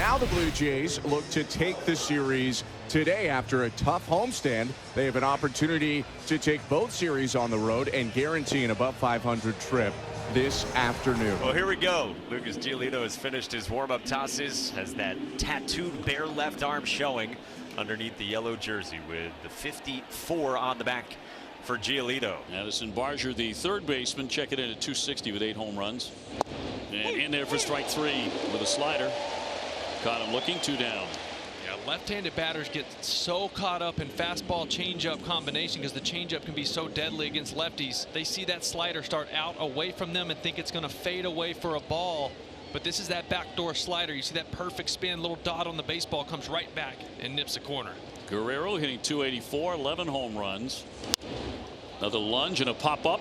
Now the Blue Jays look to take the series today after a tough homestand. They have an opportunity to take both series on the road and guarantee an above 500 trip this afternoon. Well, here we go. Lucas Giolito has finished his warm-up tosses, has that tattooed bare left arm showing underneath the yellow jersey with the 54 on the back for Giolito. Addison Barger, the third baseman, checking in at 260 with 8 home runs. And in there for strike 3 with a slider. Caught him looking, 2 down. Yeah, left-handed batters get so caught up in fastball changeup combination because the changeup can be so deadly against lefties. They see that slider start out away from them and think it's going to fade away for a ball. But this is that backdoor slider. You see that perfect spin, little dot on the baseball, comes right back and nips the corner. Guerrero hitting 284, 11 home runs. Another lunge and a pop-up.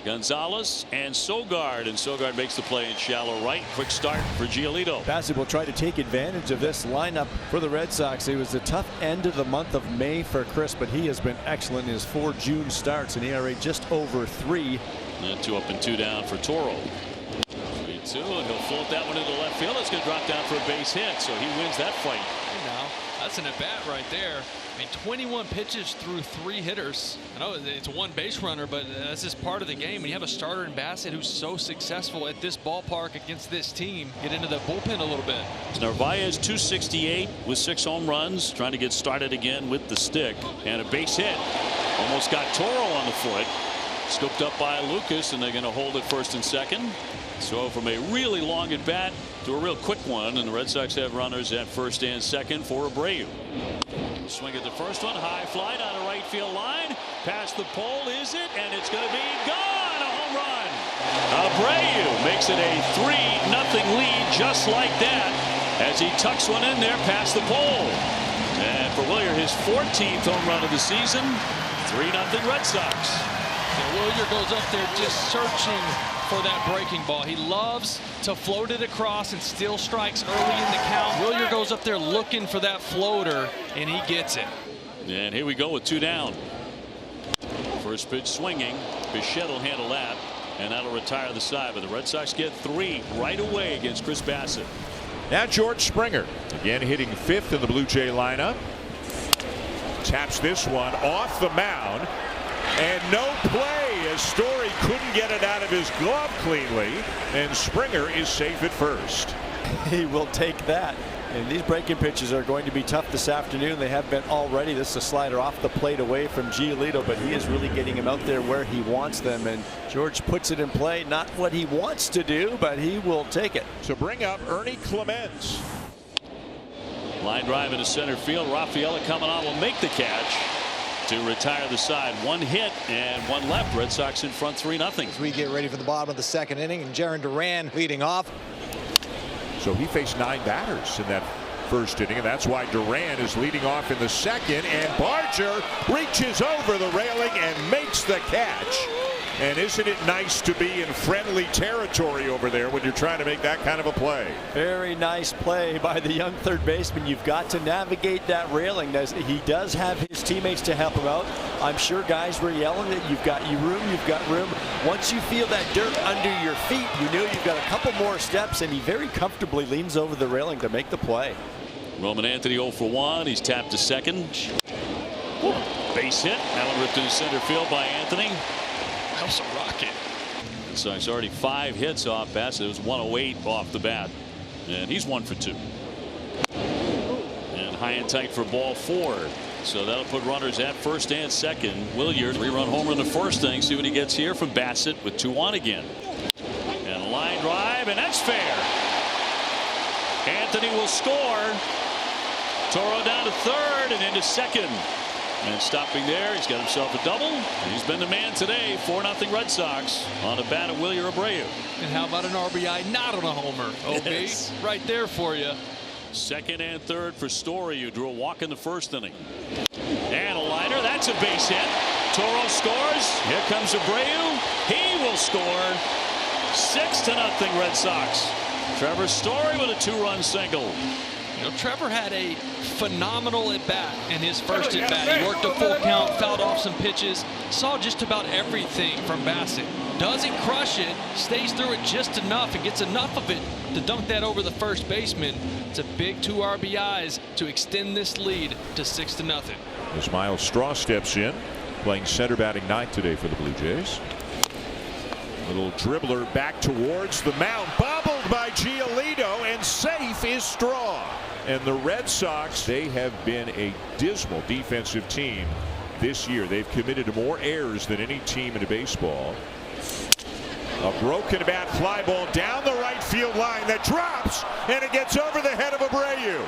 Gonzalez and Sogard makes the play in shallow right. Quick start for Giolito. Bassett will try to take advantage of this lineup for the Red Sox. It was a tough end of the month of May for Chris, but he has been excellent in his 4 June starts, an ERA just over 3. And 2 up and 2 down for Toro. 3-2, and he'll float that one into left field. It's going to drop down for a base hit, so he wins that fight. Hey now, that's an at-bat right there. I mean, 21 pitches through 3 hitters. I know it's a 1 base runner, but that's just part of the game. When you have a starter in Bassett who's so successful at this ballpark against this team, get into the bullpen a little bit. Narvaez 268 with 6 home runs, trying to get started again with the stick, and a base hit. Almost got Toro on the foot. Scooped up by Lucas, and they're going to hold it first and second. So from a really long at bat to a real quick one, and the Red Sox have runners at first and second for Abreu. Swing at the first one, high fly down the right field line, past the pole, is it? And it's going to be gone, a home run. Abreu makes it a 3-0 lead just like that as he tucks one in there past the pole. And for Wilyer, his 14th home run of the season, 3-0 Red Sox. Yeah, Wilyer goes up there just searching for that breaking ball. He loves to float it across and steal strikes early in the count. Wilyer goes up there looking for that floater, and he gets it. And here we go with 2 down. First pitch swinging. Bichette will handle that, and that'll retire the side. But the Red Sox get 3 right away against Chris Bassett. Now George Springer again hitting 5th in the Blue Jay lineup. Taps this one off the mound. And no play as Story couldn't get it out of his glove cleanly, and Springer is safe at first. He will take that. And these breaking pitches are going to be tough this afternoon. They have been already. This is a slider off the plate away from Giolito, but he is really getting him out there where he wants them. And George puts it in play. Not what he wants to do, but he will take it. So bring up Ernie Clemens. Line drive into center field. Rafaela coming on will make the catch to retire the side. 1 hit and 1 left. Red Sox in front 3-0. As we get ready for the bottom of the 2nd inning, and Jarren Duran leading off. So he faced 9 batters in that first inning, and that's why Duran is leading off in the 2nd, and Barger reaches over the railing and makes the catch. And isn't it nice to be in friendly territory over there when you're trying to make that kind of a play? Very nice play by the young third baseman. You've got to navigate that railing. He does have his teammates to help him out. I'm sure guys were yelling that you've got room. Once you feel that dirt under your feet, you know you've got a couple more steps, and he very comfortably leans over the railing to make the play. Roman Anthony 0 for 1. He's tapped to second. Base hit. That one ripped into center field by Anthony. That's a rocket. Red Sox already 5 hits off Bassett. It was 108 off the bat, and he's 1 for 2. And high and tight for ball 4. So that'll put runners at first and second. Wilyer 3-run homer in the first inning. See what he gets here from Bassett with 2 on again. And a line drive, and that's fair. Anthony will score. Toro down to 3rd and into 2nd. And stopping there, he's got himself a double. He's been the man today. 4-0 Red Sox on the bat of Wilyer Abreu. And how about an RBI not on a homer? OB, yes. Right there for you. 2nd and 3rd for Story, who drew a walk in the first inning. And a liner. That's a base hit. Toro scores. Here comes Abreu. He will score. 6-0 Red Sox. Trevor Story with a 2-run single. You know, Trevor had a phenomenal at-bat in his first at-bat. He worked a full count, fouled off some pitches, saw just about everything from Bassett. Doesn't crush it, stays through it just enough and gets enough of it to dunk that over the first baseman. It's a big 2 RBIs to extend this lead to 6-0. As Miles Straw steps in, playing center, batting ninth today for the Blue Jays. Little dribbler back towards the mound, bobbled by Giolito, and safe is Straw. And the Red Sox, they have been a dismal defensive team this year. They've committed to more errors than any team in baseball. A broken bat fly ball down the right field line that drops, and it gets over the head of Abreu.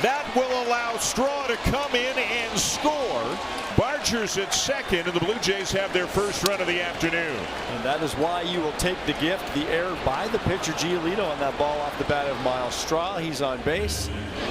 That will allow Straw to come in and score. Barger's at second, and the Blue Jays have their first run of the afternoon. And that is why you will take the gift, the error by the pitcher Giolito on that ball off the bat of Miles Straw. He's on base.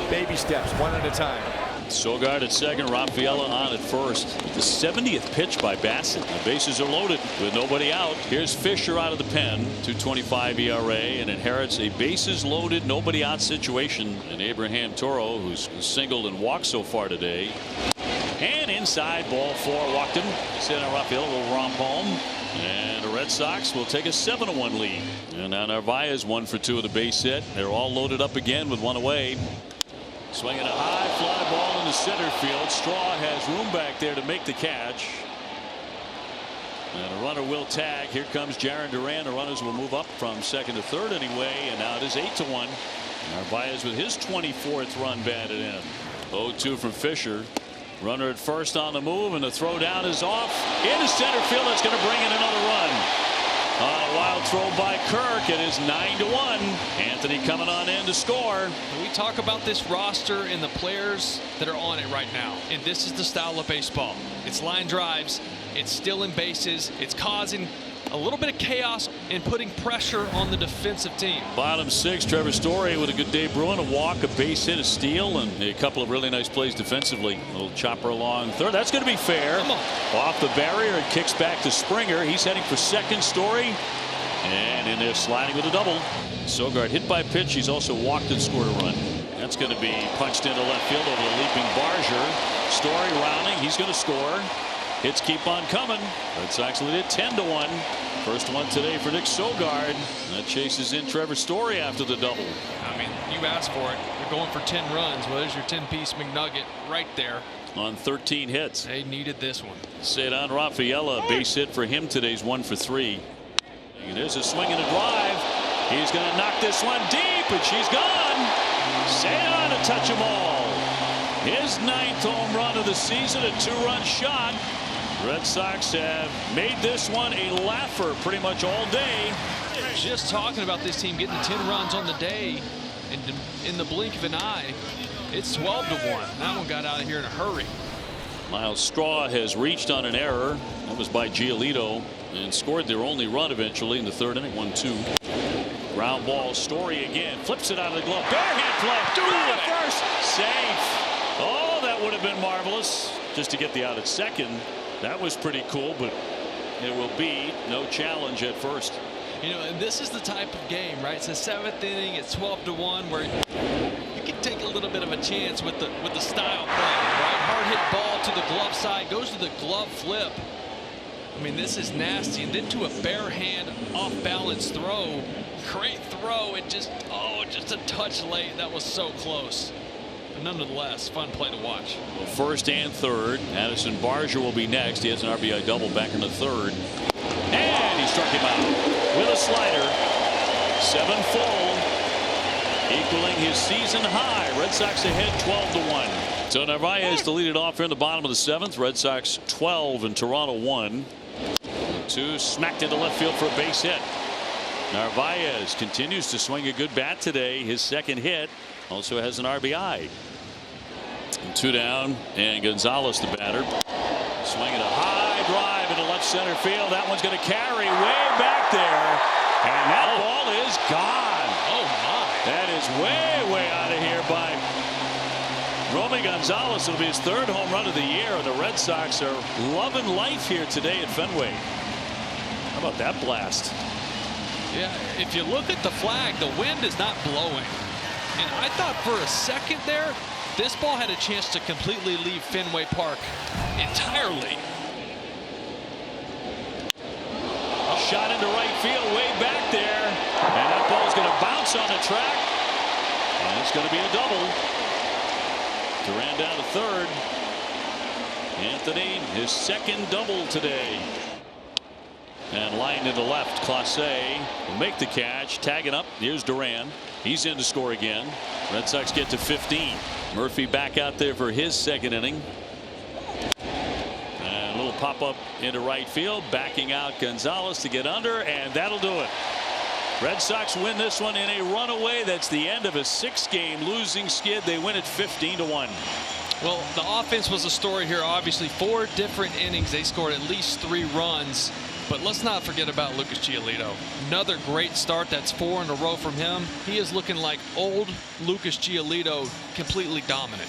Baby steps, one at a time. Sogard at second, Rafaela on at first. The 70th pitch by Bassett. The bases are loaded with nobody out. Here's Fisher out of the pen, 2.25 ERA, and inherits a bases loaded, nobody out situation. And Abraham Toro, who's singled and walked so far today. And inside, ball 4, walked him. Ceddanne Rafaela will romp home. And the Red Sox will take a 7-1 lead. And now Narvaez 1 for 2 with a base hit. They're all loaded up again with one away. Swinging a high fly ball into center field. Straw has room back there to make the catch. And a runner will tag. Here comes Jarren Duran. The runners will move up from second to third anyway. And now it is 8-1. Narvaez with his 24th run batted in. 0-2 from Fisher. Runner at first on the move, and the throw down is off into center field. That's going to bring in another run. A wild throw by Kirk. It is 9-1. Anthony coming on in to score. We talk about this roster and the players that are on it right now, and this is the style of baseball. It's line drives, it's stealing bases, it's causing a little bit of chaos and putting pressure on the defensive team. Bottom 6, Trevor Story with a good day brewing. A walk, a base hit, a steal, and a couple of really nice plays defensively. A little chopper along third. That's going to be fair. Off the barrier, it kicks back to Springer. He's heading for second. Story. And in there sliding with a double. Sogard hit by pitch. He's also walked and scored a run. That's going to be punched into left field over the leaping Barger. Story rounding. He's going to score. Hits keep on coming. Red Sox lead it 10-1. First one today for Nick Sogard. That chases in Trevor Story after the double. I mean, you asked for it. You're going for 10 runs. Well, there's your 10-piece McNugget right there. On 13 hits. They needed this one. Ceddanne Rafaela, base hit for him today's 1 for 3. And there's a swing and a drive. He's going to knock this one deep, and she's gone. Ceddanne to touch them all. His 9th home run of the season, a 2-run shot. Red Sox have made this one a laugher pretty much all day. Just talking about this team getting 10 runs on the day, and in the blink of an eye, it's 12-1. That one got out of here in a hurry. Miles Straw has reached on an error. That was by Giolito, and scored their only run eventually in the third inning. 1-2. Ground ball. Story again. Flips it out of the glove. Barehand play. Do it first. Safe. Oh, that would have been marvelous. Just to get the out at second. That was pretty cool, but there will be no challenge at first. You know, and this is the type of game, right? It's the 7th inning. It's 12-1, where you can take a little bit of a chance with the style play, right? Hard hit ball to the glove side, goes to the glove flip. I mean, this is nasty. And then to a bare hand, off balance throw. Great throw. It just a touch late. That was so close. But nonetheless, fun play to watch. Well, first and third. Addison Barger will be next. He has an RBI double back in the third. And he struck him out with a slider. 7 full, equaling his season high. Red Sox ahead 12-1. So Narvaez to lead it off here in the bottom of the 7th. Red Sox 12 and Toronto 1. 2 smacked into left field for a base hit. Narvaez continues to swing a good bat today. His second hit. Also has an RBI. And 2 down, and Gonzalez the batter. Swinging a high drive into left center field. That one's going to carry way back there, and that ball is gone. Oh my! That is way out of here by Romy Gonzalez. It'll be his 3rd home run of the year. The Red Sox are loving life here today at Fenway. How about that blast? Yeah, if you look at the flag, the wind is not blowing. And I thought for a second there, this ball had a chance to completely leave Fenway Park entirely. A shot into right field way back there. And that ball's going to bounce Gets on the track. And it's going to be a double. Duran down to third. Anthony, his second double today. And line to the left. Clase will make the catch. Tagging up. Here's Duran. He's in to score again. Red Sox get to 15. Murphy back out there for his second inning. And a little pop up into right field. Backing out Gonzalez to get under. And that'll do it. Red Sox win this one in a runaway. That's the end of a 6-game losing skid. They win it 15-1. Well, the offense was a story here. Obviously, 4 different innings. They scored at least 3 runs. But let's not forget about Lucas Giolito. Another great start. That's 4 in a row from him. He is looking like old Lucas Giolito, completely dominant.